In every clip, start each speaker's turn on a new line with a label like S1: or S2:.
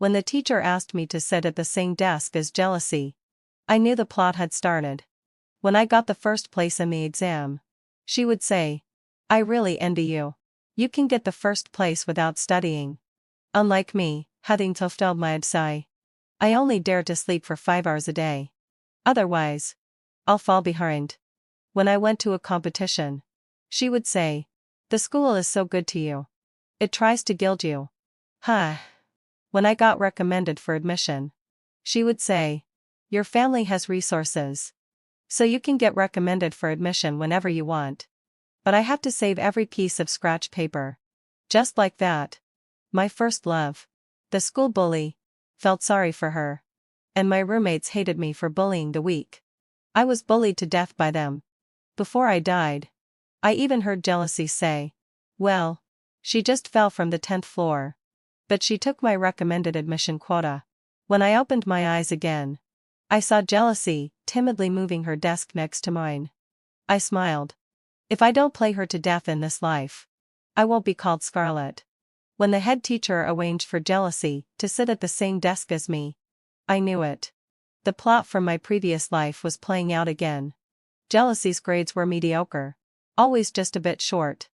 S1: When the teacher asked me to sit at the same desk as Jealousy, I knew the plot had started. When I got the first place in the exam, she would say, "I really envy you. You can get the first place without studying. Unlike me, hadn't tofteld my sigh. I only dare to sleep for 5 hours a day. Otherwise, I'll fall behind." When I went to a competition, she would say, "The school is so good to you. It tries to gild you." Huh. When I got recommended for admission, she would say, "Your family has resources, so you can get recommended for admission whenever you want. But I have to save every piece of scratch paper." Just like that. My first love, the school bully, felt sorry for her. And my roommates hated me for bullying the weak. I was bullied to death by them. Before I died, I even heard Jealousy say, "Well, she just fell from the 10th floor. But she took my recommended admission quota." When I opened my eyes again, I saw Jealousy timidly moving her desk next to mine. I smiled. If I don't play her to death in this life, I won't be called Scarlett. When the head teacher arranged for Jealousy to sit at the same desk as me, I knew it. The plot from my previous life was playing out again. Jealousy's grades were mediocre, always just a bit short.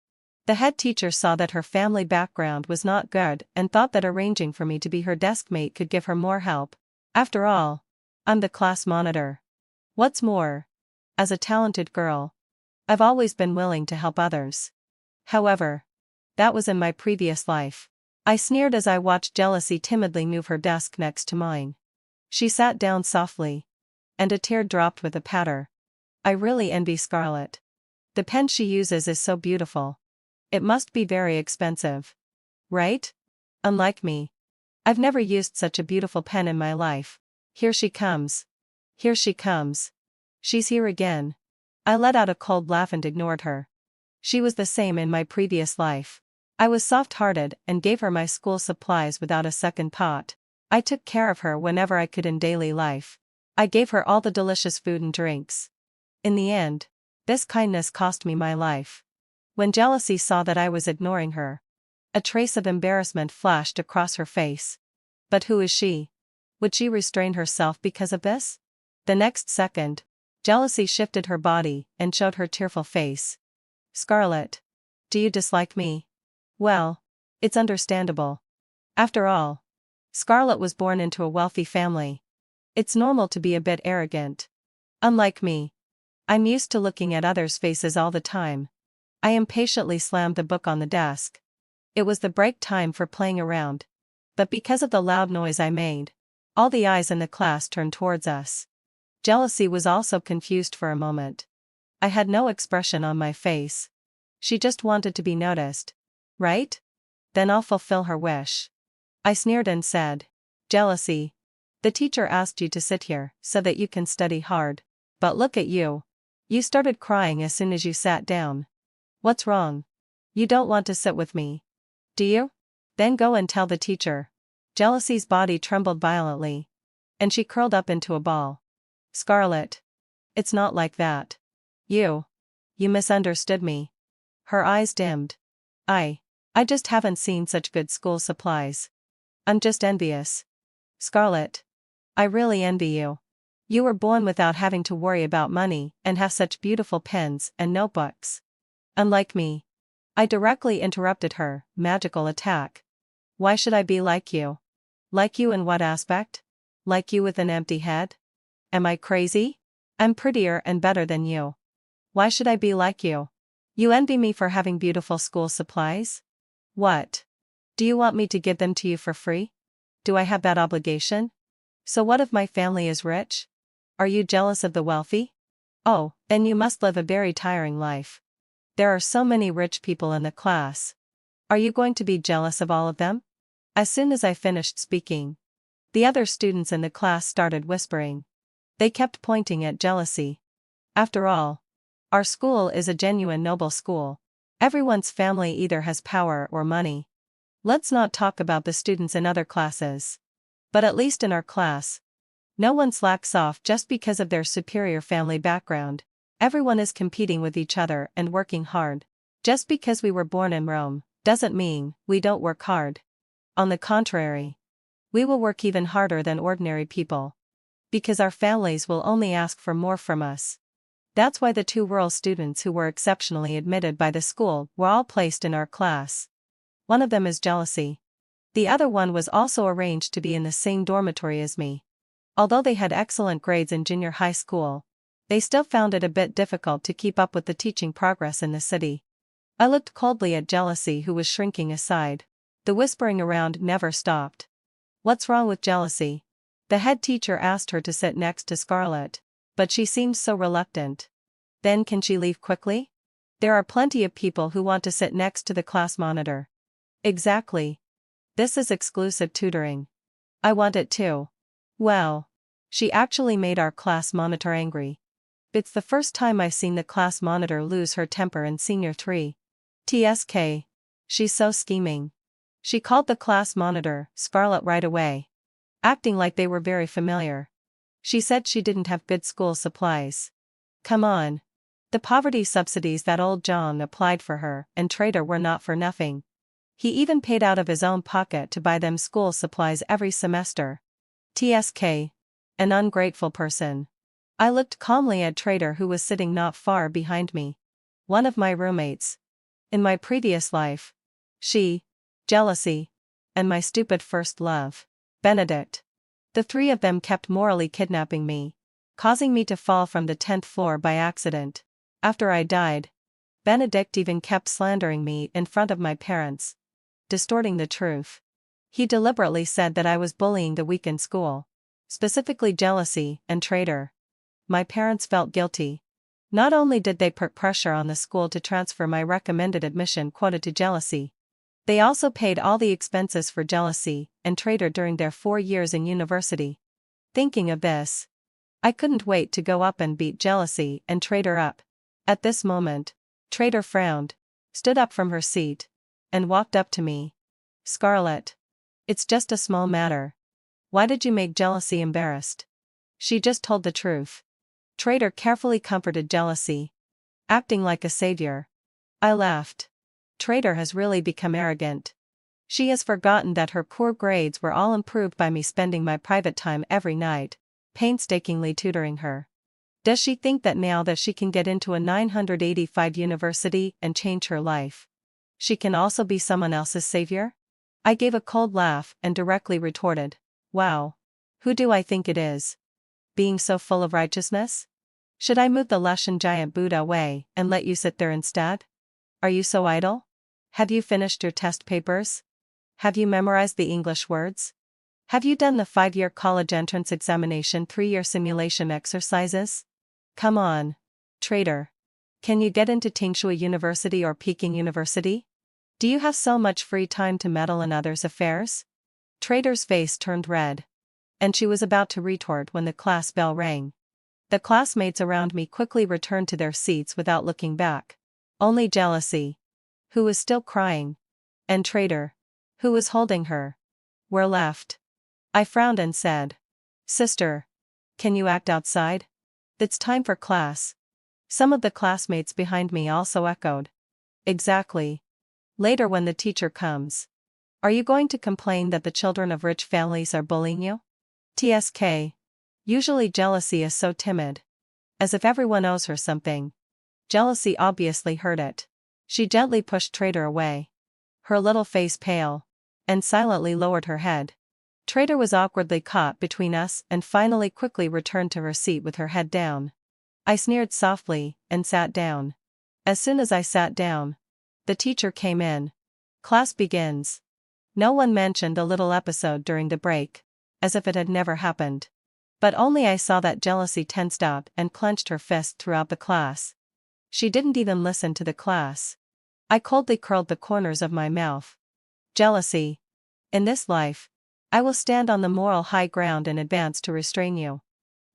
S1: The head teacher saw that her family background was not good and thought that arranging for me to be her deskmate could give her more help. After all, I'm the class monitor. What's more, as a talented girl, I've always been willing to help others. However, that was in my previous life. I sneered as I watched Jealousy timidly move her desk next to mine. She sat down softly, and a tear dropped with a patter. I really envy Scarlett. The pen she uses is so beautiful. It must be very expensive. Right? Unlike me, I've never used such a beautiful pen in my life. Here she comes. Here she comes. She's here again. I let out a cold laugh and ignored her. She was the same in my previous life. I was soft-hearted and gave her my school supplies without a second thought. I took care of her whenever I could in daily life. I gave her all the delicious food and drinks. In the end, this kindness cost me my life. When Jealousy saw that I was ignoring her, a trace of embarrassment flashed across her face. But who is she? Would she restrain herself because of this? The next second, Jealousy shifted her body and showed her tearful face. "Scarlett, do you dislike me?" Well, it's understandable. After all, Scarlett was born into a wealthy family. It's normal to be a bit arrogant. Unlike me, I'm used to looking at others' faces all the time. I impatiently slammed the book on the desk. It was the break time for playing around. But because of the loud noise I made, all the eyes in the class turned towards us. Jealousy was also confused for a moment. I had no expression on my face. She just wanted to be noticed. Right? Then I'll fulfill her wish. I sneered and said, "Jealousy, the teacher asked you to sit here so that you can study hard. But look at you. You started crying as soon as you sat down. What's wrong? You don't want to sit with me, do you? Then go and tell the teacher." Jealousy's body trembled violently, and she curled up into a ball. "Scarlett, it's not like that. You misunderstood me." Her eyes dimmed. I just haven't seen such good school supplies. I'm just envious. Scarlett, I really envy you. You were born without having to worry about money and have such beautiful pens and notebooks. Unlike me. I directly interrupted her magical attack. Why should I be like you? Like you in what aspect? Like you with an empty head? Am I crazy? I'm prettier and better than you. Why should I be like you? You envy me for having beautiful school supplies? What? Do you want me to give them to you for free? Do I have that obligation? So what if my family is rich? Are you jealous of the wealthy? Oh, then you must live a very tiring life. There are so many rich people in the class. Are you going to be jealous of all of them? As soon as I finished speaking, the other students in the class started whispering. They kept pointing at Jealousy. After all, our school is a genuine noble school. Everyone's family either has power or money. Let's not talk about the students in other classes. But at least in our class, no one slacks off just because of their superior family background. Everyone is competing with each other and working hard. Just because we were born in Rome, doesn't mean we don't work hard. On the contrary, We will work even harder than ordinary people. Because our families will only ask for more from us. That's why the 2 rural students who were exceptionally admitted by the school were all placed in our class. One of them is jealousy. The other one was also arranged to be in the same dormitory as me. Although they had excellent grades in junior high school, they still found it a bit difficult to keep up with the teaching progress in the city. I looked coldly at jealousy, who was shrinking aside. The whispering around never stopped. What's wrong with jealousy? The head teacher asked her to sit next to Scarlett, but she seemed so reluctant. Then can she leave quickly? There are plenty of people who want to sit next to the class monitor. Exactly. This is exclusive tutoring. I want it too. Well, she actually made our class monitor angry. It's the first time I've seen the class monitor lose her temper in Senior 3. TSK. She's so scheming. She called the class monitor, Scarlett, right away. Acting like they were very familiar. She said she didn't have good school supplies. Come on. The poverty subsidies that old John applied for her and Traitor were not for nothing. He even paid out of his own pocket to buy them school supplies every semester. TSK. An ungrateful person. I looked calmly at Traitor, who was sitting not far behind me. One of my roommates. In my previous life. She. Jealousy. And my stupid first love. Benedict. The 3 of them kept morally kidnapping me, causing me to fall from the 10th floor by accident. After I died, Benedict even kept slandering me in front of my parents, distorting the truth. He deliberately said that I was bullying the weak in school, specifically jealousy and Traitor. My parents felt guilty. Not only did they put pressure on the school to transfer my recommended admission quota to jealousy, they also paid all the expenses for jealousy and Traitor during their 4 years in university. Thinking of this, I couldn't wait to go up and beat jealousy and Traitor up. At this moment, Traitor frowned, stood up from her seat, and walked up to me. Scarlett. It's just a small matter. Why did you make jealousy embarrassed? She just told the truth. Traitor carefully comforted jealousy, acting like a savior. I laughed. Traitor has really become arrogant. She has forgotten that her poor grades were all improved by me spending my private time every night, painstakingly tutoring her. Does she think that now that she can get into a 985 university and change her life, she can also be someone else's savior? I gave a cold laugh and directly retorted, wow. Who do I think it is? Being so full of righteousness? Should I move the Lushan giant Buddha away and let you sit there instead? Are you so idle? Have you finished your test papers? Have you memorized the English words? Have you done the 5-year college entrance examination 3-year simulation exercises? Come on. Traitor. Can you get into Tingshui University or Peking University? Do you have so much free time to meddle in others' affairs? Traitor's face turned red. And she was about to retort when the class bell rang. The classmates around me quickly returned to their seats without looking back. Only jealousy, who was still crying, and Traitor, who was holding her, were left. I frowned and said, Sister, can you act outside? It's time for class. Some of the classmates behind me also echoed. Exactly. Later when the teacher comes. Are you going to complain that the children of rich families are bullying you? TSK. Usually jealousy is so timid. As if everyone owes her something. Jealousy obviously heard it. She gently pushed Traitor away. Her little face pale. And silently lowered her head. Traitor was awkwardly caught between us and finally quickly returned to her seat with her head down. I sneered softly and sat down. As soon as I sat down, the teacher came in. Class begins. No one mentioned the little episode during the break, as if it had never happened. But only I saw that jealousy tensed up and clenched her fist throughout the class. She didn't even listen to the class. I coldly curled the corners of my mouth. Jealousy. In this life, I will stand on the moral high ground in advance to restrain you.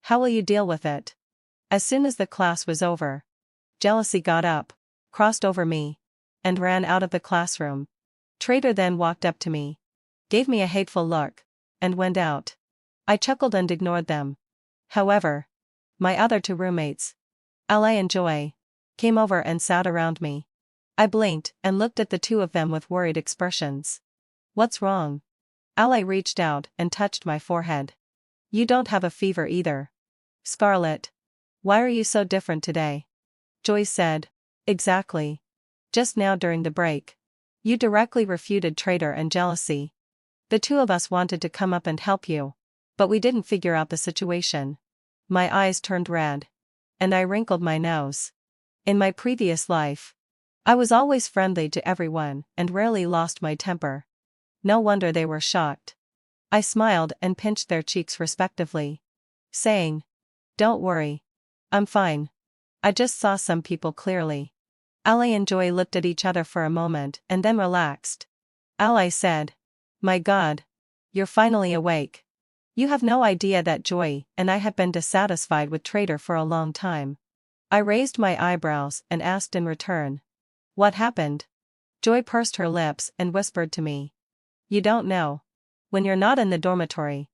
S1: How will you deal with it? As soon as the class was over, jealousy got up, crossed over me, and ran out of the classroom. Traitor then walked up to me, gave me a hateful look, and went out. I chuckled and ignored them. However, my other 2 roommates, Ali and Joy, came over and sat around me. I blinked and looked at the 2 of them with worried expressions. What's wrong? Ally reached out and touched my forehead. You don't have a fever either. Scarlett. Why are you so different today? Joy said. Exactly. Just now during the break. You directly refuted traitor and jealousy. The two of us wanted to come up and help you. But we didn't figure out the situation. My eyes turned red. And I wrinkled my nose. In my previous life, I was always friendly to everyone and rarely lost my temper. No wonder they were shocked. I smiled and pinched their cheeks respectively, saying, Don't worry. I'm fine. I just saw some people clearly. Ally and Joy looked at each other for a moment and then relaxed. Ally said, My God. You're finally awake. You have no idea that Joy and I have been dissatisfied with Traitor for a long time. I raised my eyebrows and asked in return. What happened? Joy pursed her lips and whispered to me. You don't know. When you're not in the dormitory.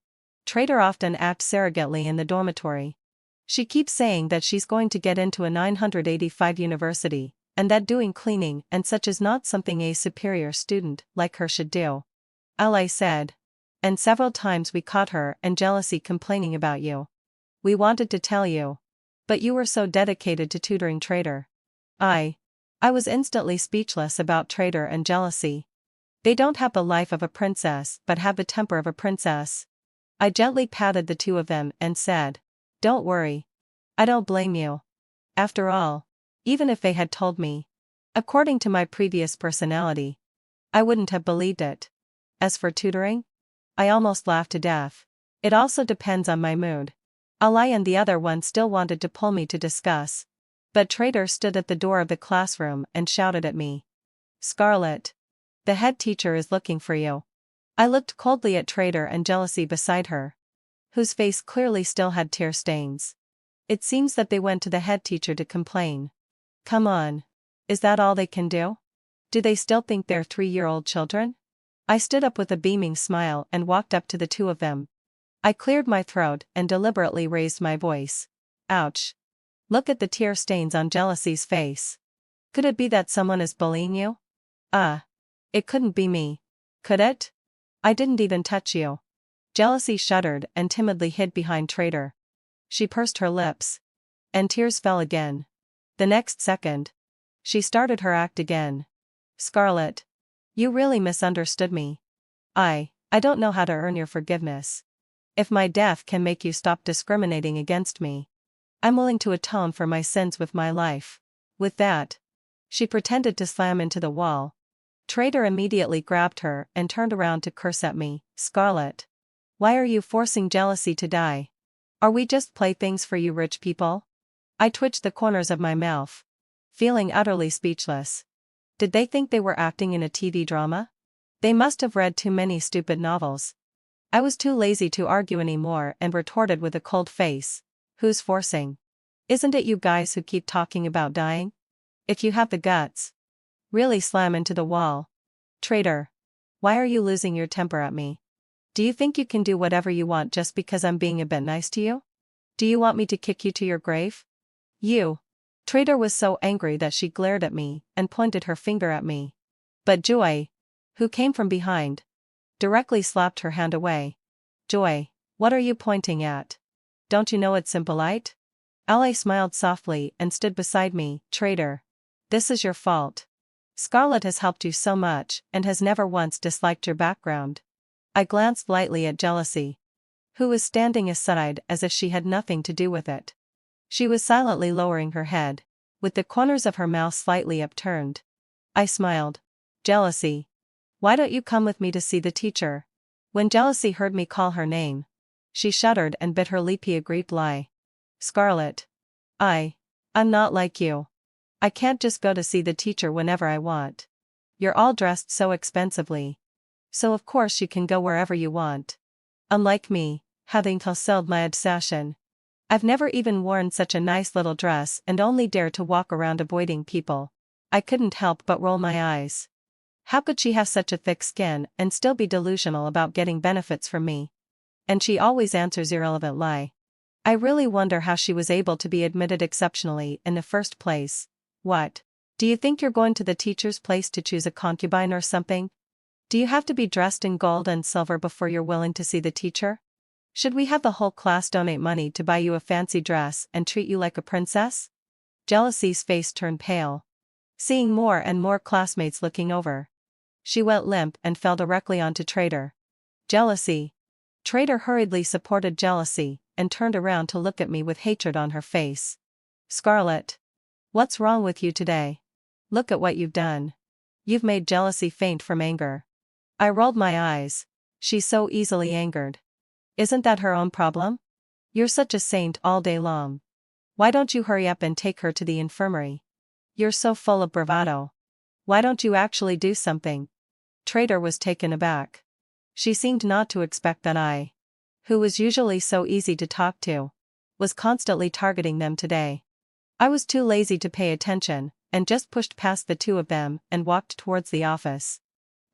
S1: Traitor often acts surrogately in the dormitory. She keeps saying that she's going to get into a 985 university, and that doing cleaning and such is not something a superior student like her should do. Ally said. And several times we caught her and jealousy complaining about you. We wanted to tell you. But you were so dedicated to tutoring Traitor. I was instantly speechless about Traitor and jealousy. They don't have the life of a princess but have the temper of a princess. I gently patted the two of them and said, Don't worry. I don't blame you. After all, even if they had told me, according to my previous personality, I wouldn't have believed it. As for tutoring, I almost laughed to death. It also depends on my mood. Ally and the other one still wanted to pull me to discuss. But Traitor stood at the door of the classroom and shouted at me. Scarlett. The head teacher is looking for you. I looked coldly at Traitor and jealousy beside her, whose face clearly still had tear stains. It seems that they went to the head teacher to complain. Come on. Is that all they can do? Do they still think they're 3-year-old children? I stood up with a beaming smile and walked up to the two of them. I cleared my throat and deliberately raised my voice. Ouch. Look at the tear stains on jealousy's face. Could it be that someone is bullying you? It couldn't be me. Could it? I didn't even touch you. Jealousy shuddered and timidly hid behind Traitor. She pursed her lips. And tears fell again. The next second, she started her act again. Scarlett. You really misunderstood me. I don't know how to earn your forgiveness. If my death can make you stop discriminating against me, I'm willing to atone for my sins with my life. With that, she pretended to slam into the wall. Traitor immediately grabbed her and turned around to curse at me. Scarlett. Why are you forcing jealousy to die? Are we just playthings for you rich people? I twitched the corners of my mouth, feeling utterly speechless. Did they think they were acting in a TV drama? They must have read too many stupid novels. I was too lazy to argue anymore and retorted with a cold face. Who's forcing? Isn't it you guys who keep talking about dying? If you have the guts, really slam into the wall. Traitor. Why are you losing your temper at me? Do you think you can do whatever you want just because I'm being a bit nice to you? Do you want me to kick you to your grave? You. Traitor was so angry that she glared at me and pointed her finger at me. But Joy, who came from behind, directly slapped her hand away. Joy, what are you pointing at? Don't you know it's impolite? Ally smiled softly and stood beside me. Traitor. This is your fault. Scarlett has helped you so much and has never once disliked your background. I glanced lightly at Jealousy, who was standing aside as if she had nothing to do with it. She was silently lowering her head, with the corners of her mouth slightly upturned. I smiled. Jealousy. Why don't you come with me to see the teacher? When Jealousy heard me call her name, she shuddered and bit her lippy aggrieved lie. Scarlett. I'm not like you. I can't just go to see the teacher whenever I want. You're all dressed so expensively. So of course you can go wherever you want. Unlike me, having fulfilled my obsession. I've never even worn such a nice little dress and only dare to walk around avoiding people. I couldn't help but roll my eyes. How could she have such a thick skin and still be delusional about getting benefits from me? And she always answers irrelevant lie. I really wonder how she was able to be admitted exceptionally in the first place. What? Do you think you're going to the teacher's place to choose a concubine or something? Do Do you have to be dressed in gold and silver before you're willing to see the teacher? Should we have the whole class donate money to buy you a fancy dress and treat you like a princess? Jealousy's face turned pale. Seeing more and more classmates looking over, she went limp and fell directly onto Traitor. Jealousy. Traitor hurriedly supported Jealousy and turned around to look at me with hatred on her face. Scarlett. What's wrong with you today? Look at what you've done. You've made Jealousy faint from anger. I rolled my eyes. She's so easily angered. Isn't that her own problem? You're such a saint all day long. Why don't you hurry up and take her to the infirmary? You're so full of bravado. Why don't you actually do something? Traitor was taken aback. She seemed not to expect that I, who was usually so easy to talk to, was constantly targeting them today. I was too lazy to pay attention, and just pushed past the two of them and walked towards the office.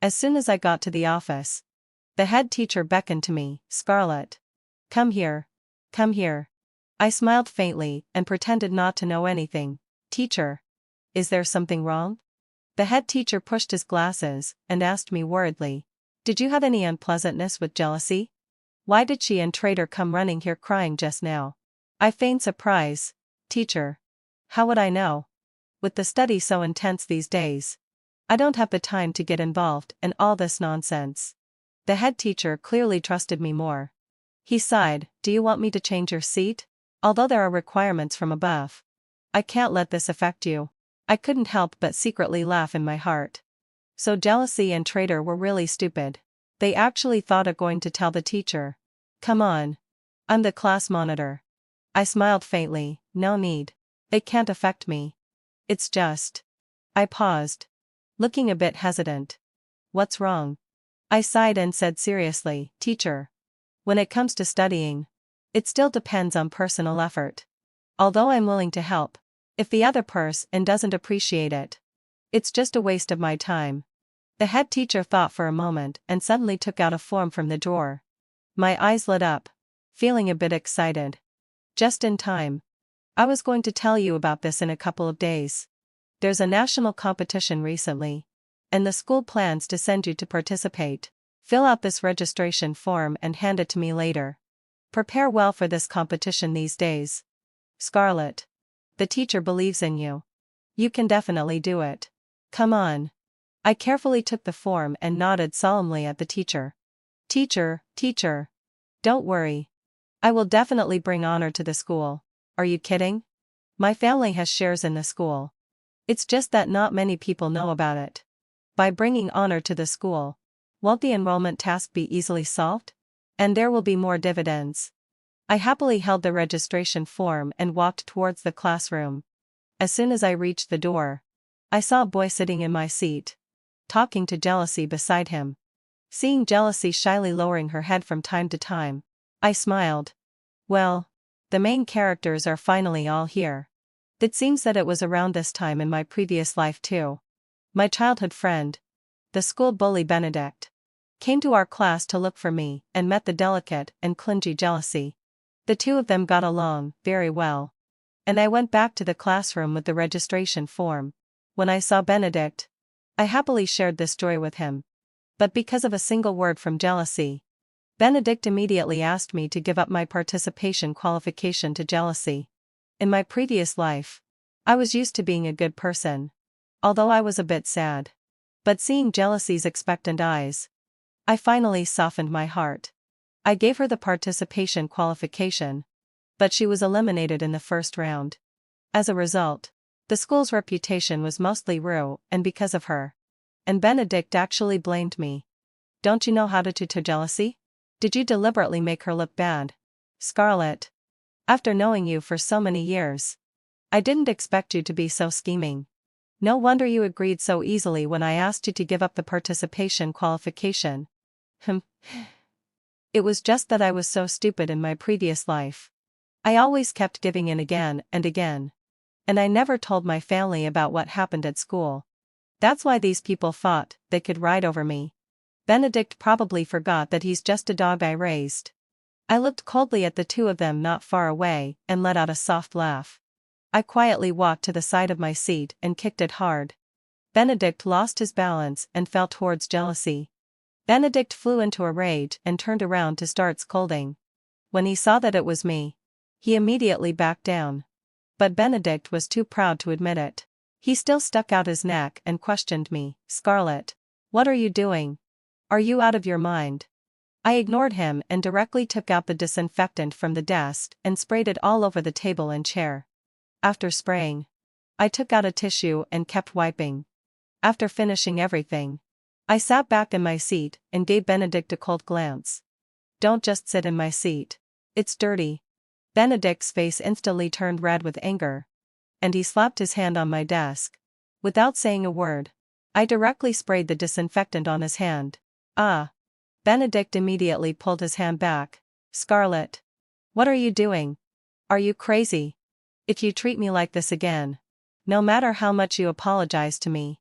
S1: As soon as I got to the office, the head teacher beckoned to me. Scarlett. Come here. Come here. I smiled faintly and pretended not to know anything. Teacher. Is there something wrong? The head teacher pushed his glasses and asked me worriedly, did you have any unpleasantness with Jealousy? Why did she and Traitor come running here crying just now? I feigned surprise. Teacher. How would I know? With the study so intense these days, I don't have the time to get involved in all this nonsense. The head teacher clearly trusted me more. He sighed, do you want me to change your seat? Although there are requirements from above, I can't let this affect you. I couldn't help but secretly laugh in my heart. So Jealousy and Traitor were really stupid. They actually thought of going to tell the teacher. Come on. I'm the class monitor. I smiled faintly, no need. It can't affect me. It's just. I paused, looking a bit hesitant. What's wrong? I sighed and said seriously, Teacher. When it comes to studying, it still depends on personal effort. Although I'm willing to help, if the other person doesn't appreciate it, it's just a waste of my time. The head teacher thought for a moment and suddenly took out a form from the drawer. My eyes lit up, feeling a bit excited. Just in time. I was going to tell you about this in a couple of days. There's a national competition recently, and the school plans to send you to participate. Fill out this registration form and hand it to me later. Prepare well for this competition these days. Scarlett. The teacher believes in you. You can definitely do it. Come on. I carefully took the form and nodded solemnly at the teacher. Teacher. Don't worry. I will definitely bring honor to the school. Are you kidding? My family has shares in the school. It's just that not many people know about it. By bringing honor to the school, won't the enrollment task be easily solved? And there will be more dividends. I happily held the registration form and walked towards the classroom. As soon as I reached the door, I saw a boy sitting in my seat, talking to Jealousy beside him. Seeing Jealousy shyly lowering her head from time to time, I smiled. Well, the main characters are finally all here. It seems that it was around this time in my previous life too. My childhood friend, the school bully Benedict, came to our class to look for me and met the delicate and clingy Jealousy. The two of them got along very well. And I went back to the classroom with the registration form. When I saw Benedict, I happily shared this joy with him. But because of a single word from Jealousy, Benedict immediately asked me to give up my participation qualification to Jealousy. In my previous life, I was used to being a good person, although I was a bit sad. But seeing Jealousy's expectant eyes, I finally softened my heart. I gave her the participation qualification, but she was eliminated in the first round. As a result, the school's reputation was mostly ruined and because of her. And Benedict actually blamed me. Don't you know how to tutor Jealousy? Did you deliberately make her look bad? Scarlett. After knowing you for so many years, I didn't expect you to be so scheming. No wonder you agreed so easily when I asked you to give up the participation qualification. It was just that I was so stupid in my previous life. I always kept giving in again and again. And I never told my family about what happened at school. That's why these people thought they could ride over me. Benedict probably forgot that he's just a dog I raised. I looked coldly at the two of them not far away and let out a soft laugh. I quietly walked to the side of my seat and kicked it hard. Benedict lost his balance and fell towards Jealousy. Benedict flew into a rage and turned around to start scolding. When he saw that it was me, he immediately backed down. But Benedict was too proud to admit it. He still stuck out his neck and questioned me. Scarlett, what are you doing? Are you out of your mind? I ignored him and directly took out the disinfectant from the desk and sprayed it all over the table and chair. After spraying, I took out a tissue and kept wiping. After finishing everything, I sat back in my seat and gave Benedict a cold glance. Don't just sit in my seat. It's dirty. Benedict's face instantly turned red with anger, and he slapped his hand on my desk. Without saying a word, I directly sprayed the disinfectant on his hand. Ah! Benedict immediately pulled his hand back. Scarlett, what are you doing? Are you crazy? If you treat me like this again, no matter how much you apologize to me,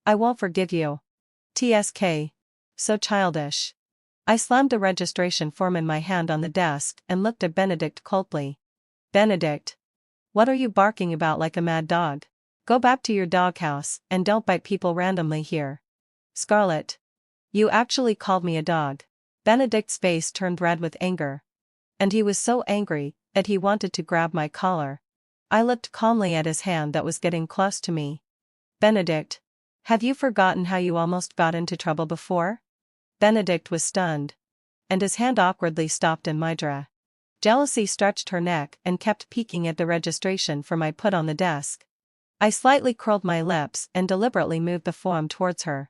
S1: I won't forgive you. TSK. So childish. I slammed the registration form in my hand on the desk and looked at Benedict coldly. Benedict, what are you barking about like a mad dog? Go back to your doghouse and don't bite people randomly here. Scarlett, you actually called me a dog. Benedict's face turned red with anger. And he was so angry that he wanted to grab my collar. I looked calmly at his hand that was getting close to me. Benedict, have you forgotten how you almost got into trouble before? Benedict was stunned, and his hand awkwardly stopped in my drawer. Jealousy stretched her neck and kept peeking at the registration form I put on the desk. I slightly curled my lips and deliberately moved the form towards her.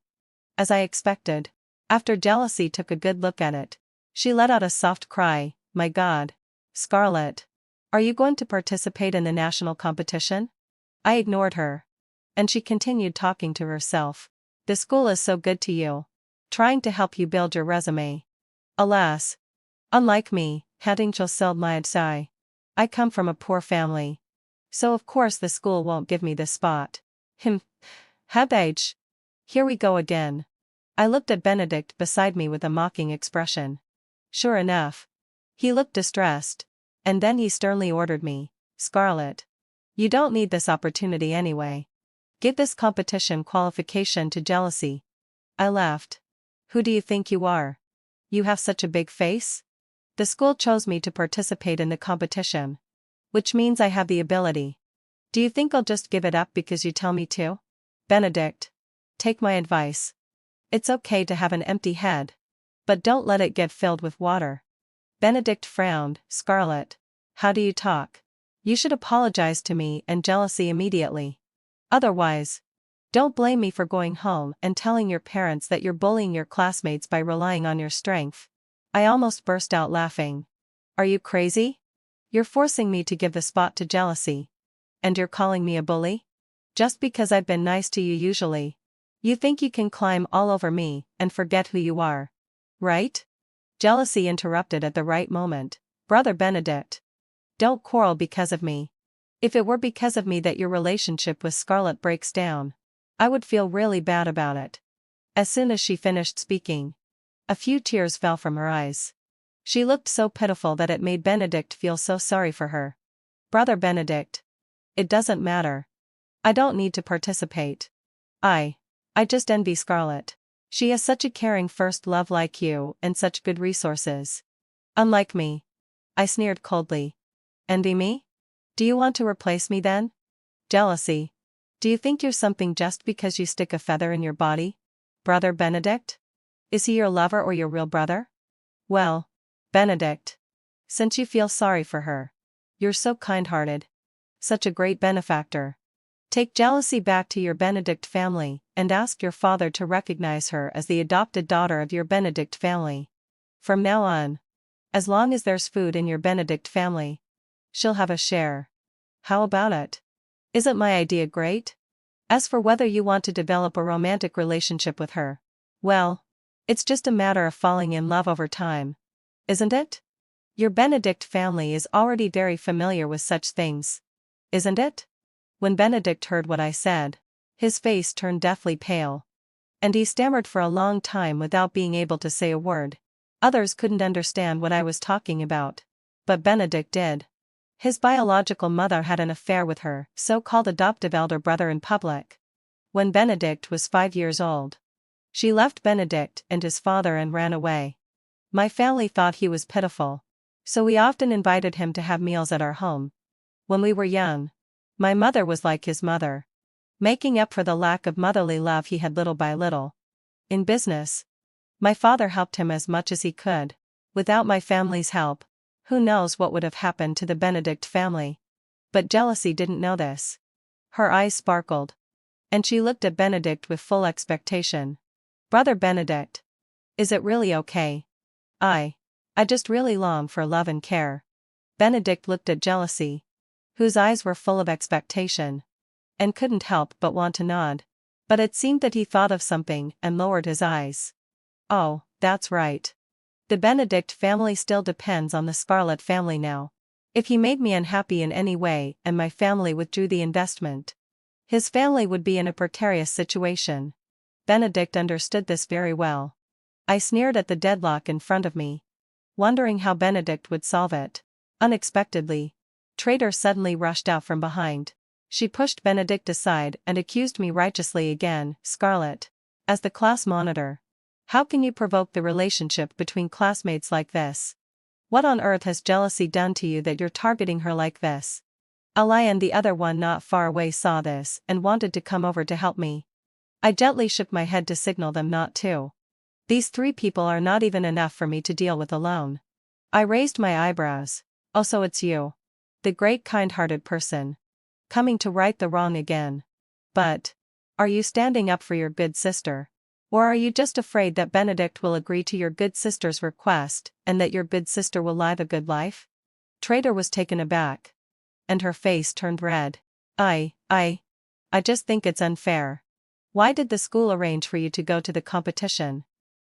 S1: As I expected, after Jealousy took a good look at it, she let out a soft cry. My God. Scarlett, are you going to participate in the national competition? I ignored her, and she continued talking to herself. The school is so good to you, trying to help you build your resume. Alas, unlike me, hadincho seld my sai. I come from a poor family, so of course the school won't give me this spot. Habage. Here we go again. I looked at Benedict beside me with a mocking expression. Sure enough, he looked distressed, and then he sternly ordered me, Scarlett, you don't need this opportunity anyway. Give this competition qualification to Jealousy. I laughed. Who do you think you are? You have such a big face? The school chose me to participate in the competition, which means I have the ability. Do you think I'll just give it up because you tell me to? Benedict, take my advice. It's okay to have an empty head, but don't let it get filled with water. Benedict frowned. Scarlett, how do you talk? You should apologize to me and Jealousy immediately. Otherwise, don't blame me for going home and telling your parents that you're bullying your classmates by relying on your strength. I almost burst out laughing. Are you crazy? You're forcing me to give the spot to Jealousy. And you're calling me a bully? Just because I've been nice to you usually. You think you can climb all over me and forget who you are, right? Jealousy interrupted at the right moment. Brother Benedict, don't quarrel because of me. If it were because of me that your relationship with Scarlett breaks down, I would feel really bad about it. As soon as she finished speaking, a few tears fell from her eyes. She looked so pitiful that it made Benedict feel so sorry for her. Brother Benedict, it doesn't matter. I don't need to participate. I just envy Scarlett. She has such a caring first love like you and such good resources. Unlike me. I sneered coldly. Envy me? Do you want to replace me then? Jealousy. Do you think you're something just because you stick a feather in your body? Brother Benedict? Is he your lover or your real brother? Well, Benedict, since you feel sorry for her, you're so kind-hearted. Such a great benefactor. Take Jealousy back to your Benedict family and ask your father to recognize her as the adopted daughter of your Benedict family. From now on, as long as there's food in your Benedict family, she'll have a share. How about it? Isn't my idea great? As for whether you want to develop a romantic relationship with her, well, it's just a matter of falling in love over time, isn't it? Your Benedict family is already very familiar with such things, isn't it? When Benedict heard what I said, his face turned deathly pale, and he stammered for a long time without being able to say a word. Others couldn't understand what I was talking about, but Benedict did. His biological mother had an affair with her so-called adoptive elder brother in public, when Benedict was 5 years old. She left Benedict and his father and ran away. My family thought he was pitiful, so we often invited him to have meals at our home. When we were young, my mother was like his mother, making up for the lack of motherly love he had little by little. In business, my father helped him as much as he could. Without my family's help, who knows what would have happened to the Benedict family. But jealousy didn't know this. Her eyes sparkled, and she looked at Benedict with full expectation. Brother Benedict, is it really okay? I just really long for love and care. Benedict looked at Jealousy, whose eyes were full of expectation, and couldn't help but want to nod. But it seemed that he thought of something and lowered his eyes. Oh, that's right. The Benedict family still depends on the Scarlett family now. If he made me unhappy in any way and my family withdrew the investment, his family would be in a precarious situation. Benedict understood this very well. I sneered at the deadlock in front of me, wondering how Benedict would solve it. Unexpectedly, Traitor suddenly rushed out from behind. She pushed Benedict aside and accused me righteously again. Scarlett, as the class monitor, how can you provoke the relationship between classmates like this? What on earth has Jealousy done to you that you're targeting her like this? Ali and the other one not far away saw this and wanted to come over to help me. I gently shook my head to signal them not to. These three people are not even enough for me to deal with alone. I raised my eyebrows. Oh, so it's you, the great kind-hearted person, coming to right the wrong again. But are you standing up for your good sister? Or are you just afraid that Benedict will agree to your good sister's request, and that your good sister will live a good life? Traitor was taken aback, and her face turned red. I just think it's unfair. Why did the school arrange for you to go to the competition?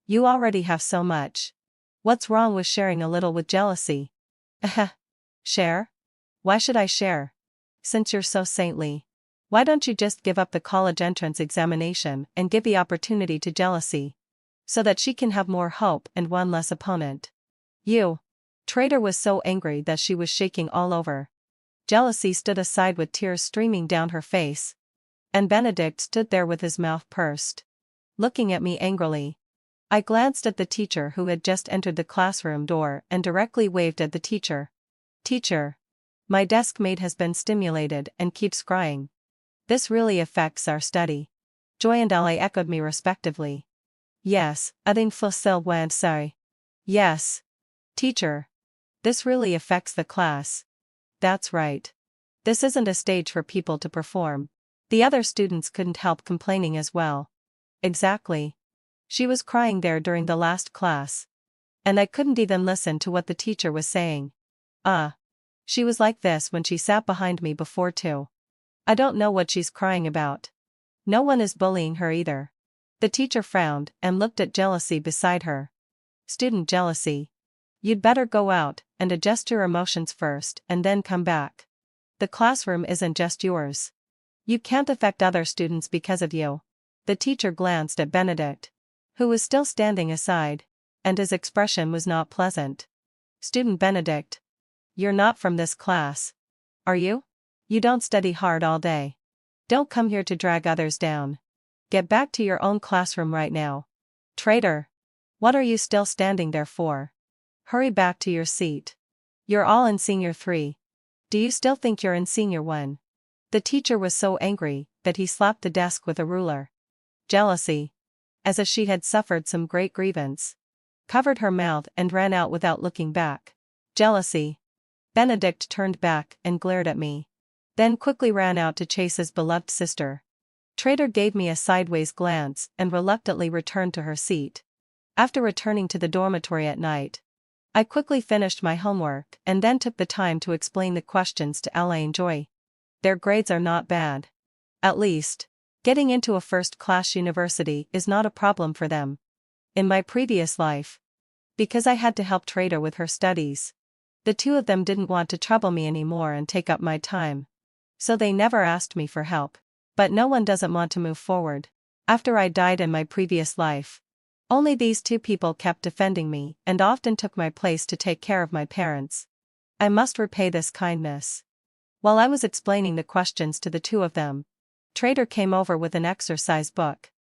S1: You already have so much. What's wrong with sharing a little with Jealousy? Share? Why should I share? Since you're so saintly, why don't you just give up the college entrance examination and give the opportunity to Jealousy, so that she can have more hope and one less opponent? You. Traitor was so angry that she was shaking all over. Jealousy stood aside with tears streaming down her face, and Benedict stood there with his mouth pursed, looking at me angrily. I glanced at the teacher who had just entered the classroom door and directly waved at the teacher. Teacher, my deskmate has been stimulated and keeps crying. This really affects our study. Joy and Ali echoed me respectively. Yes, adin fossil went sorry. Yes. Teacher. This really affects the class. That's right. This isn't a stage for people to perform. The other students couldn't help complaining as well. Exactly. She was crying there during the last class, and I couldn't even listen to what the teacher was saying. She was like this when she sat behind me before too. I don't know what she's crying about. No one is bullying her either. The teacher frowned and looked at Jealousy beside her. Student Jealousy, you'd better go out and adjust your emotions first and then come back. The classroom isn't just yours. You can't affect other students because of you. The teacher glanced at Benedict, who was still standing aside, and his expression was not pleasant. Student Benedict, you're not from this class, are you? You don't study hard all day. Don't come here to drag others down. Get back to your own classroom right now. Traitor, what are you still standing there for? Hurry back to your seat. You're all in Senior 3. Do you still think you're in Senior 1? The teacher was so angry that he slapped the desk with a ruler. Jealousy, as if she had suffered some great grievance, covered her mouth and ran out without looking back. Jealousy. Benedict turned back and glared at me, then quickly ran out to chase his beloved sister. Traitor gave me a sideways glance and reluctantly returned to her seat. After returning to the dormitory at night, I quickly finished my homework and then took the time to explain the questions to Ali and Joy. Their grades are not bad. At least, getting into a first-class university is not a problem for them. In my previous life, because I had to help Traitor with her studies, the two of them didn't want to trouble me anymore and take up my time, so they never asked me for help. But no one doesn't want to move forward. After I died in my previous life, only these two people kept defending me and often took my place to take care of my parents. I must repay this kindness. While I was explaining the questions to the two of them, Traitor came over with an exercise book.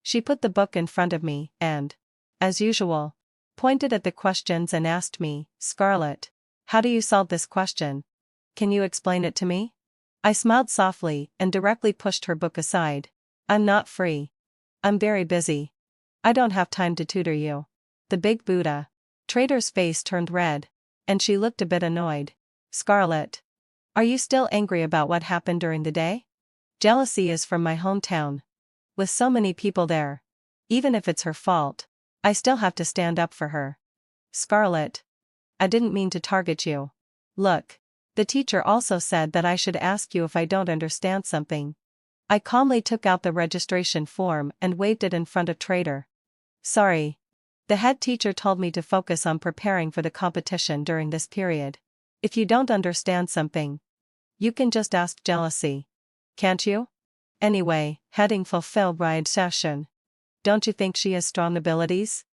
S1: She put the book in front of me and, as usual, pointed at the questions and asked me, "Scarlett, how do you solve this question? Can you explain it to me?" I smiled softly and directly pushed her book aside. "I'm not free. I'm very busy. I don't have time to tutor you." The big Buddha. Traitor's face turned red, and she looked a bit annoyed. "Scarlett, are you still angry about what happened during the day? Jealousy is from my hometown. With so many people there. Even if it's her fault, I still have to stand up for her." "Scarlett, I didn't mean to target you. Look, the teacher also said that I should ask you if I don't understand something." I calmly took out the registration form and waved it in front of Traitor. "Sorry. The head teacher told me to focus on preparing for the competition during this period. If you don't understand something, you can just ask Jealousy. Can't you? Anyway, heading fulfilled ride session. Don't you think she has strong abilities?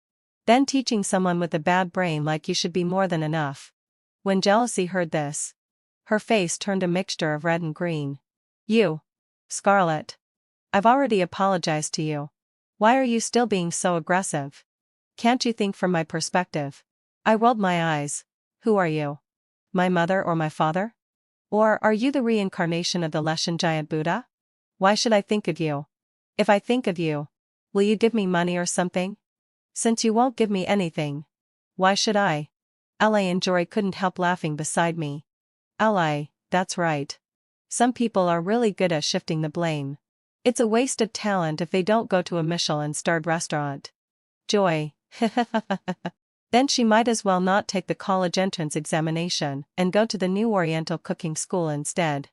S1: Then teaching someone with a bad brain like you should be more than enough." When Jealousy heard this, her face turned a mixture of red and green. "You, Scarlett. I've already apologized to you. Why are you still being so aggressive? Can't you think from my perspective?" I rolled my eyes. "Who are you? My mother or my father? Or are you the reincarnation of the Leshan giant Buddha? Why should I think of you? If I think of you, will you give me money or something? Since you won't give me anything, why should I?" Ally and Jory couldn't help laughing beside me. "Ally, that's right. Some people are really good at shifting the blame. It's a waste of talent if they don't go to a Michelin-starred restaurant." Joy. "Then she might as well not take the college entrance examination and go to the new Oriental cooking school instead.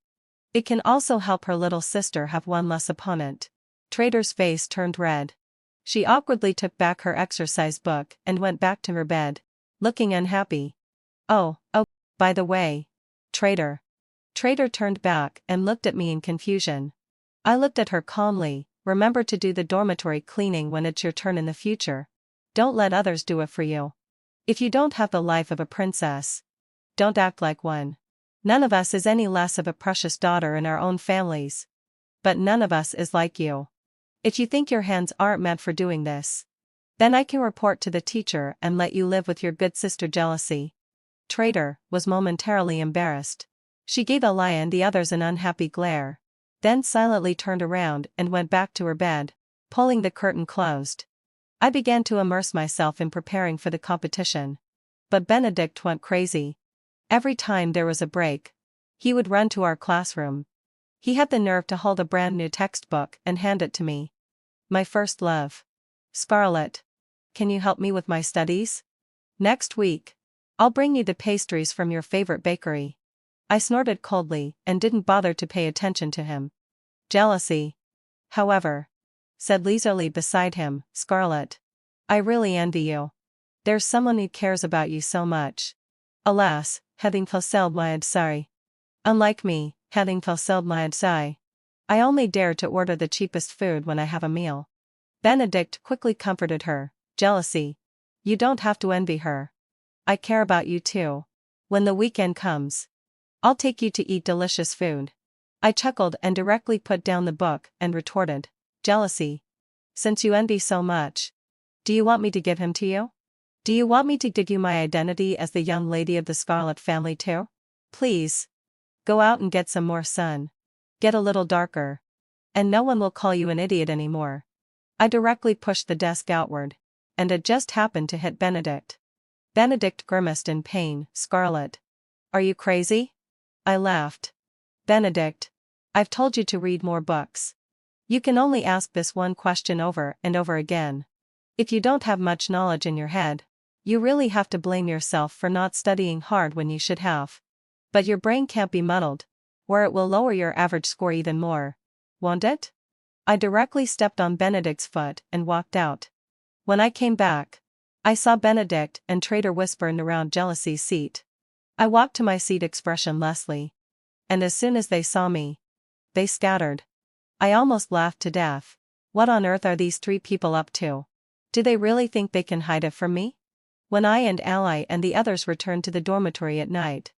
S1: It can also help her little sister have one less opponent." Traitor's face turned red. She awkwardly took back her exercise book and went back to her bed, looking unhappy. Oh, by the way, Traitor." Traitor turned back and looked at me in confusion. I looked at her calmly. "Remember to do the dormitory cleaning when it's your turn in the future. Don't let others do it for you. If you don't have the life of a princess, don't act like one. None of us is any less of a precious daughter in our own families. But none of us is like you. If you think your hands aren't meant for doing this, then I can report to the teacher and let you live with your good sister Jealousy." Traitor was momentarily embarrassed. She gave Ally and the others an unhappy glare, then silently turned around and went back to her bed, pulling the curtain closed. I began to immerse myself in preparing for the competition. But Benedict went crazy. Every time there was a break, he would run to our classroom. He had the nerve to hold a brand new textbook and hand it to me. "My first love. Scarlett, can you help me with my studies? Next week, I'll bring you the pastries from your favorite bakery." I snorted coldly and didn't bother to pay attention to him. Jealousy, however, said leisurely beside him, "Scarlett, I really envy you. There's someone who cares about you so much." Alas, having fulfilled my sorry. Unlike me, having fulfilled my sigh, I only dare to order the cheapest food when I have a meal. Benedict quickly comforted her. "Jealousy, you don't have to envy her. I care about you too. When the weekend comes, I'll take you to eat delicious food." I chuckled and directly put down the book and retorted, "Jealousy, since you envy so much, do you want me to give him to you? Do you want me to give you my identity as the young lady of the Scarlett family too? Please, go out and get some more sun. Get a little darker. And no one will call you an idiot anymore." I directly pushed the desk outward, and it just happened to hit Benedict. Benedict grimaced in pain. "Scarlett, are you crazy?" I laughed. "Benedict, I've told you to read more books. You can only ask this one question over and over again. If you don't have much knowledge in your head, you really have to blame yourself for not studying hard when you should have. But your brain can't be muddled, or it will lower your average score even more. Won't it?" I directly stepped on Benedict's foot and walked out. When I came back, I saw Benedict and Traitor whispering around Jealousy's seat. I walked to my seat expressionlessly. And as soon as they saw me, they scattered. I almost laughed to death. What on earth are these three people up to? Do they really think they can hide it from me? When I and Ally and the others returned to the dormitory at night,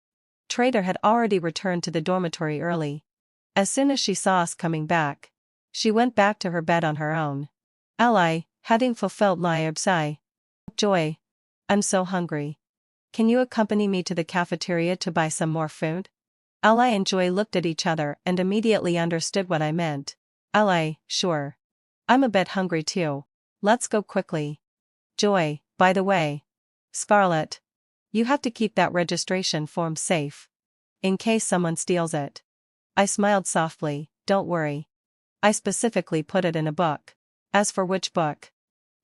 S1: Traitor had already returned to the dormitory early. As soon as she saw us coming back, she went back to her bed on her own. Ally, having fulfilled my obsai. Joy. I'm so hungry. Can you accompany me to the cafeteria to buy some more food? Ally and Joy looked at each other and immediately understood what I meant. Ally, sure. I'm a bit hungry too. Let's go quickly. Joy, by the way. Scarlett. You have to keep that registration form safe. In case someone steals it. I smiled softly, don't worry. I specifically put it in a book. As for which book?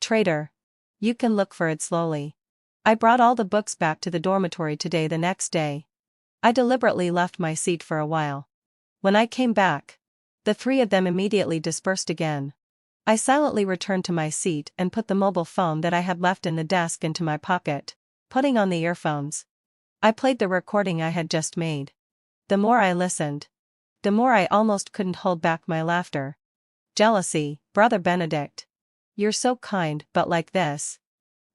S1: Traitor. You can look for it slowly. I brought all the books back to the dormitory today. The next day, I deliberately left my seat for a while. When I came back, the three of them immediately dispersed again. I silently returned to my seat and put the mobile phone that I had left in the desk into my pocket, putting on the earphones. I played the recording I had just made. The more I listened, the more I almost couldn't hold back my laughter. Jealousy, brother Benedict. You're so kind, but like this.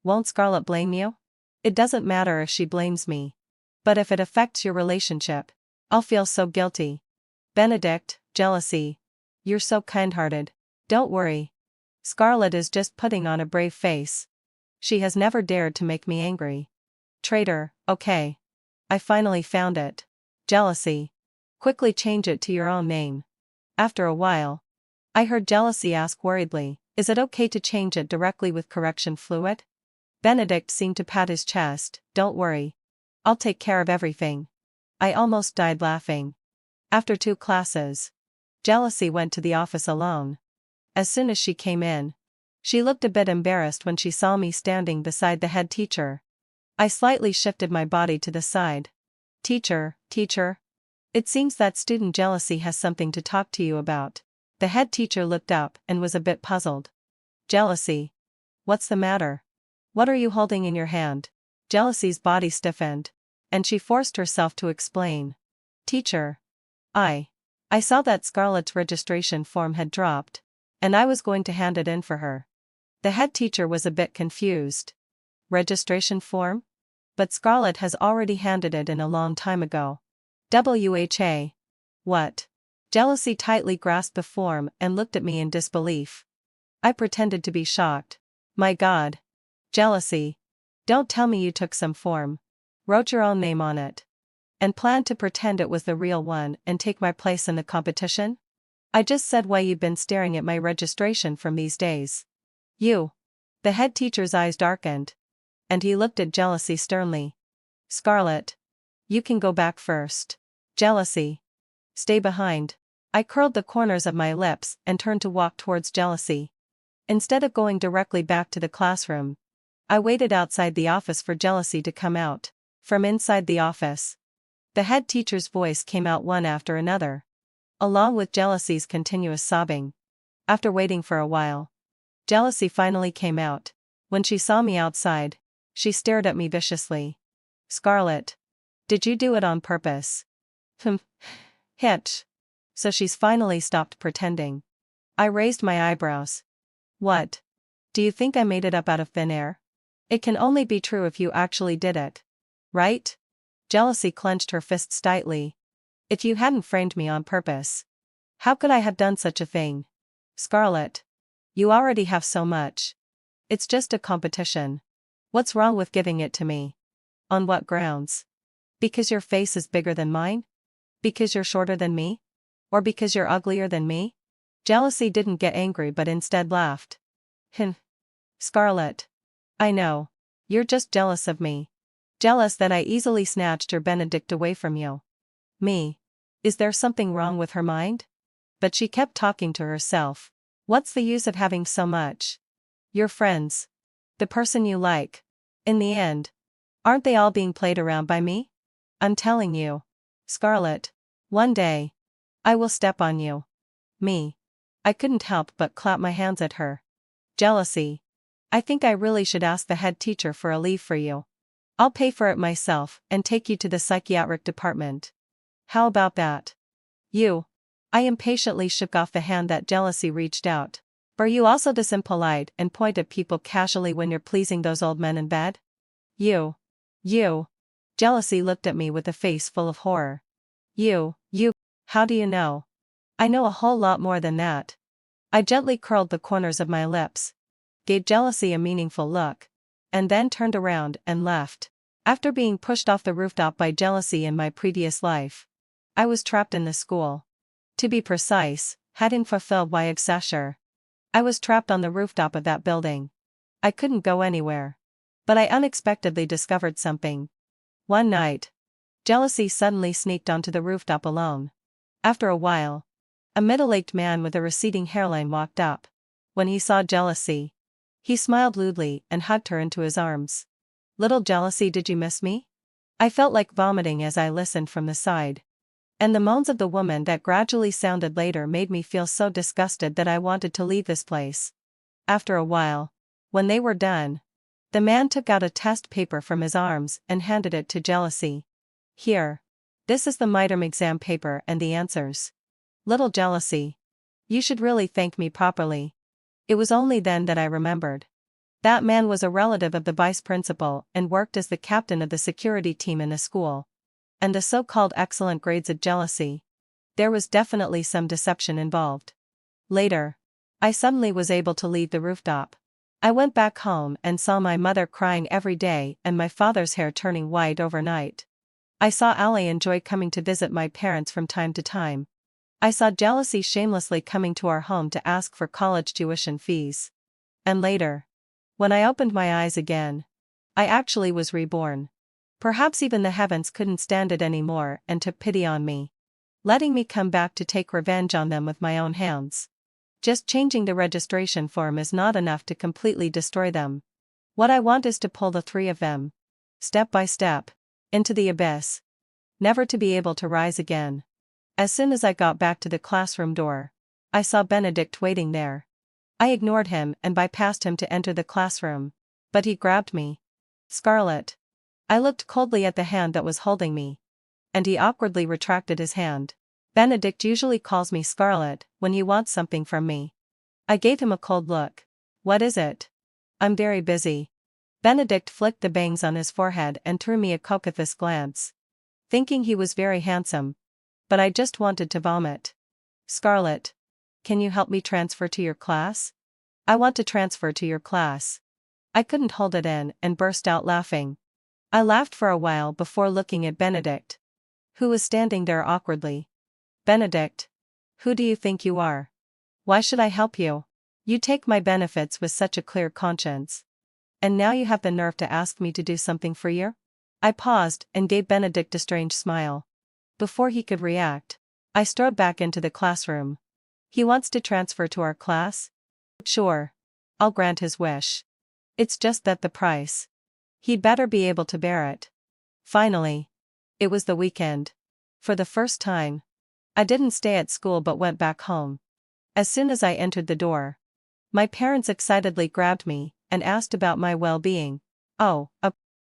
S1: Won't Scarlett blame you? It doesn't matter if she blames me. But if it affects your relationship, I'll feel so guilty. Benedict, jealousy. You're so kind-hearted. Don't worry. Scarlett is just putting on a brave face. She has never dared to make me angry. Traitor, okay. I finally found it. Jealousy. Quickly change it to your own name. After a while, I heard Jealousy ask worriedly, is it okay to change it directly with correction fluid? Benedict seemed to pat his chest, don't worry. I'll take care of everything. I almost died laughing. After 2 classes, Jealousy went to the office alone. As soon as she came in, she looked a bit embarrassed when she saw me standing beside the head teacher. I slightly shifted my body to the side. Teacher. It seems that student Jealousy has something to talk to you about. The head teacher looked up and was a bit puzzled. Jealousy. What's the matter? What are you holding in your hand? Jealousy's body stiffened, and she forced herself to explain. Teacher. I saw that Scarlett's registration form had dropped, and I was going to hand it in for her. The head teacher was a bit confused. Registration form? But Scarlett has already handed it in a long time ago. WHA. What? Jealousy tightly grasped the form and looked at me in disbelief. I pretended to be shocked. My God. Jealousy. Don't tell me you took some form, wrote your own name on it, and planned to pretend it was the real one and take my place in the competition? I just said why you've been staring at my registration from these days. You. The head teacher's eyes darkened, and he looked at Jealousy sternly. Scarlett. You can go back first. Jealousy. Stay behind. I curled the corners of my lips and turned to walk towards Jealousy. Instead of going directly back to the classroom, I waited outside the office for Jealousy to come out. From inside the office, the head teacher's voice came out one after another, along with Jealousy's continuous sobbing. After waiting for a while, Jealousy finally came out. When she saw me outside, she stared at me viciously. Scarlett. Did you do it on purpose? Hitch. So she's finally stopped pretending. I raised my eyebrows. What? Do you think I made it up out of thin air? It can only be true if you actually did it. Right? Jealousy clenched her fists tightly. If you hadn't framed me on purpose, how could I have done such a thing? Scarlett. You already have so much. It's just a competition. What's wrong with giving it to me? On what grounds? Because your face is bigger than mine? Because you're shorter than me? Or because you're uglier than me? Jealousy didn't get angry but instead laughed. Scarlett. I know. You're just jealous of me. Jealous that I easily snatched your Benedict away from you. Me. Is there something wrong with her mind? But she kept talking to herself. What's the use of having so much? Your friends. The person you like. In the end, aren't they all being played around by me? I'm telling you. Scarlett. One day, I will step on you. Me. I couldn't help but clap my hands at her. Jealousy. I think I really should ask the head teacher for a leave for you. I'll pay for it myself and take you to the psychiatric department. How about that? You. I impatiently shook off the hand that Jealousy reached out. Are you also this impolite and point at people casually when you're pleasing those old men in bed? You. Jealousy looked at me with a face full of horror. You. How do you know? I know a whole lot more than that. I gently curled the corners of my lips, gave jealousy a meaningful look, and then turned around and left. After being pushed off the rooftop by jealousy in my previous life, I was trapped in the school. To be precise, hadn't fulfilled my exasher. I was trapped on the rooftop of that building. I couldn't go anywhere. But I unexpectedly discovered something. One night, jealousy suddenly sneaked onto the rooftop alone. After a while, a middle-aged man with a receding hairline walked up. When he saw jealousy, he smiled lewdly and hugged her into his arms. "Little jealousy, did you miss me?" I felt like vomiting as I listened from the side. And the moans of the woman that gradually sounded later made me feel so disgusted that I wanted to leave this place. After a while, when they were done, the man took out a test paper from his arms and handed it to jealousy. "Here. This is the midterm exam paper and the answers. Little jealousy. You should really thank me properly." It was only then that I remembered. That man was a relative of the vice principal and worked as the captain of the security team in the school. And the so-called excellent grades of jealousy. There was definitely some deception involved. Later, I suddenly was able to leave the rooftop. I went back home and saw my mother crying every day and my father's hair turning white overnight. I saw Ali enjoy coming to visit my parents from time to time. I saw jealousy shamelessly coming to our home to ask for college tuition fees. And later, when I opened my eyes again, I actually was reborn. Perhaps even the heavens couldn't stand it anymore and took pity on me, letting me come back to take revenge on them with my own hands. Just changing the registration form is not enough to completely destroy them. What I want is to pull the three of them, step by step, into the abyss, never to be able to rise again. As soon as I got back to the classroom door, I saw Benedict waiting there. I ignored him and bypassed him to enter the classroom, but he grabbed me. "Scarlett." I looked coldly at the hand that was holding me, and he awkwardly retracted his hand. Benedict usually calls me Scarlett when he wants something from me. I gave him a cold look. "What is it?" "I'm very busy." Benedict flicked the bangs on his forehead and threw me a coquettish glance, thinking he was very handsome. But I just wanted to vomit. "Scarlett, can you help me transfer to your class?" "I want to transfer to your class." I couldn't hold it in and burst out laughing. I laughed for a while before looking at Benedict, who was standing there awkwardly. "Benedict, who do you think you are? Why should I help you? You take my benefits with such a clear conscience. And now you have the nerve to ask me to do something for you?" I paused and gave Benedict a strange smile. Before he could react, I strode back into the classroom. "He wants to transfer to our class? Sure. I'll grant his wish. It's just that the price. He'd better be able to bear it." Finally, it was the weekend. For the first time, I didn't stay at school but went back home. As soon as I entered the door, my parents excitedly grabbed me and asked about my well-being. "Oh,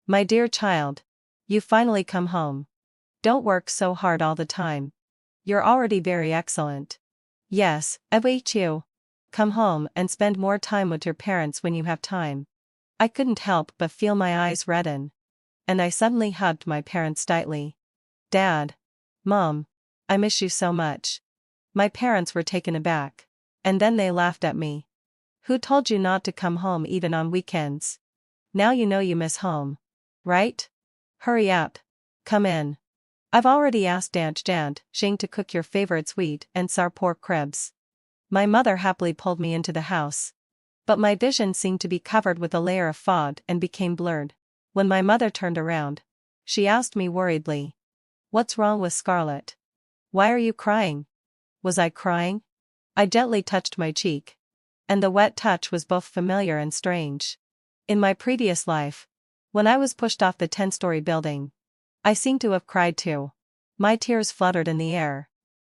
S1: my dear child. You've finally come home. Don't work so hard all the time. You're already very excellent." "Yes, I wait you. Come home and spend more time with your parents when you have time." I couldn't help but feel my eyes redden. And I suddenly hugged my parents tightly. "Dad. Mom. I miss you so much." My parents were taken aback. And then they laughed at me. "Who told you not to come home even on weekends? Now you know you miss home. Right? Hurry up. Come in. I've already asked Aunt Shing to cook your favorite sweet and sour pork ribs." My mother happily pulled me into the house. But my vision seemed to be covered with a layer of fog and became blurred. When my mother turned around, she asked me worriedly, "What's wrong with Scarlett? Why are you crying?" Was I crying? I gently touched my cheek. And the wet touch was both familiar and strange. In my previous life, when I was pushed off the 10-story building, I seemed to have cried too. My tears fluttered in the air.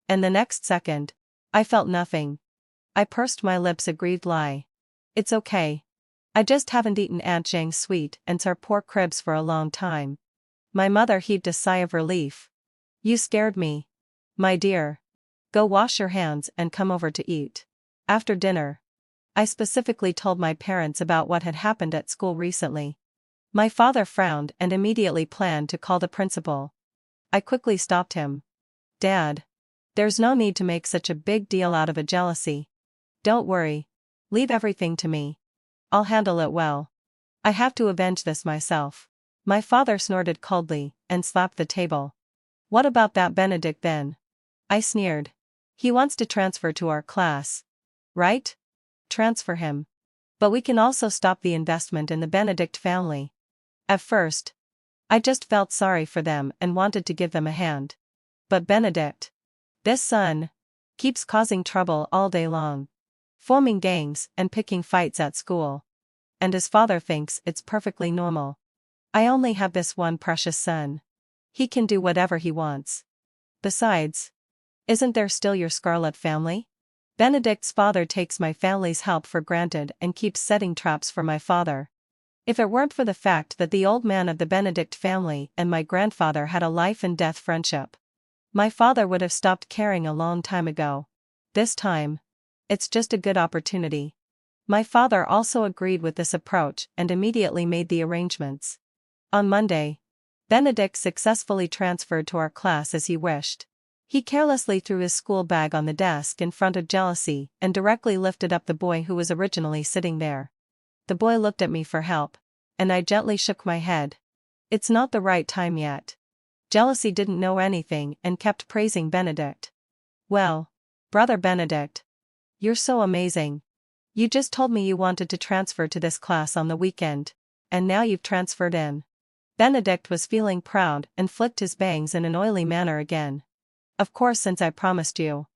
S1: And the next second, I felt nothing. I pursed my lips a grieved lie. "It's okay. I just haven't eaten Aunt Zhang's sweet and sour pork ribs for a long time." My mother heaved a sigh of relief. "You scared me. My dear. Go wash your hands and come over to eat." After dinner, I specifically told my parents about what had happened at school recently. My father frowned and immediately planned to call the principal. I quickly stopped him. "Dad. There's no need to make such a big deal out of a jealousy. Don't worry. Leave everything to me. I'll handle it well. I have to avenge this myself. My father snorted coldly and slapped the table. What about that Benedict then? I sneered. He wants to transfer to our class. Right? Transfer him. But we can also stop the investment in the Benedict family. At first, I just felt sorry for them and wanted to give them a hand. But Benedict, this son, keeps causing trouble all day long, forming gangs and picking fights at school. And his father thinks it's perfectly normal. I only have this one precious son. He can do whatever he wants. Besides, isn't there still your Scarlett family? Benedict's father takes my family's help for granted and keeps setting traps for my father. If it weren't for the fact that the old man of the Benedict family and my grandfather had a life-and-death friendship, my father would have stopped caring a long time ago. This time, it's just a good opportunity. My father also agreed with this approach and immediately made the arrangements. On Monday, Benedict successfully transferred to our class as he wished. He carelessly threw his school bag on the desk in front of Jealousy and directly lifted up the boy who was originally sitting there. The boy looked at me for help, and I gently shook my head. It's not the right time yet. Jealousy didn't know anything and kept praising Benedict. Well, brother Benedict, you're so amazing. You just told me you wanted to transfer to this class on the weekend, and now you've transferred in. Benedict was feeling proud and flicked his bangs in an oily manner again. Of course, since I promised you,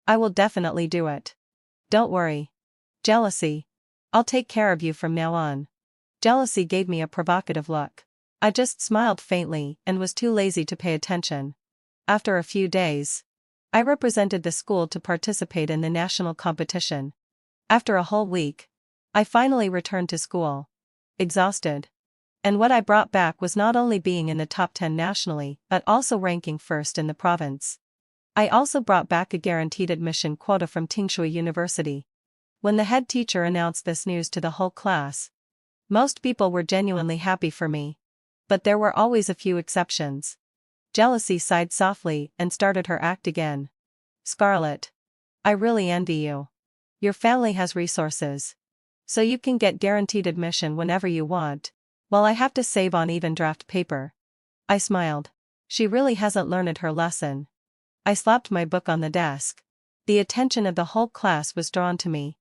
S1: I will definitely do it. Don't worry. Jealousy, I'll take care of you from now on. Jealousy gave me a provocative look. I just smiled faintly and was too lazy to pay attention. After a few days, I represented the school to participate in the national competition. After a whole week, I finally returned to school. Exhausted. And what I brought back was not only being in the top 10 nationally, but also ranking first in the province. I also brought back a guaranteed admission quota from Tingshui University. When the head teacher announced this news to the whole class, most people were genuinely happy for me. But there were always a few exceptions. Jealousy sighed softly and started her act again. Scarlett, I really envy you. Your family has resources, so you can get guaranteed admission whenever you want, while I have to save on even draft paper. I smiled. She really hasn't learned her lesson. I slapped my book on the desk. The attention of the whole class was drawn to me.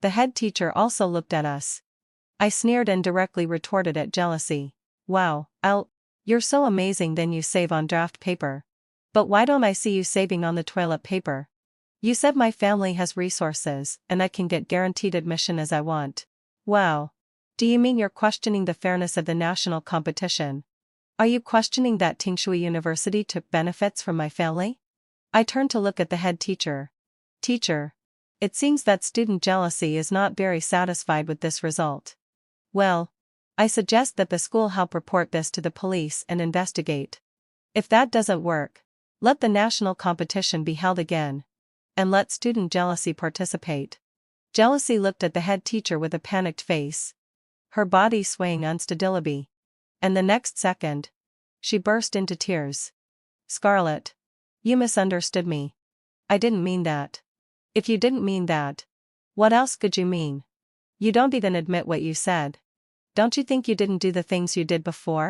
S1: The head teacher also looked at us. I sneered and directly retorted at Jealousy. Wow, you're so amazing, then you save on draft paper. But why don't I see you saving on the toilet paper? You said my family has resources and I can get guaranteed admission as I want. Wow. Do you mean you're questioning the fairness of the national competition? Are you questioning that Tingshui University took benefits from my family? I turned to look at the head teacher. Teacher, it seems that student Jealousy is not very satisfied with this result. Well, I suggest that the school help report this to the police and investigate. If that doesn't work, let the national competition be held again. And let student Jealousy participate. Jealousy looked at the head teacher with a panicked face, her body swaying unsteadily. And the next second, she burst into tears. Scarlett, you misunderstood me. I didn't mean that. If you didn't mean that, what else could you mean? You don't even admit what you said. Don't you think you didn't do the things you did before?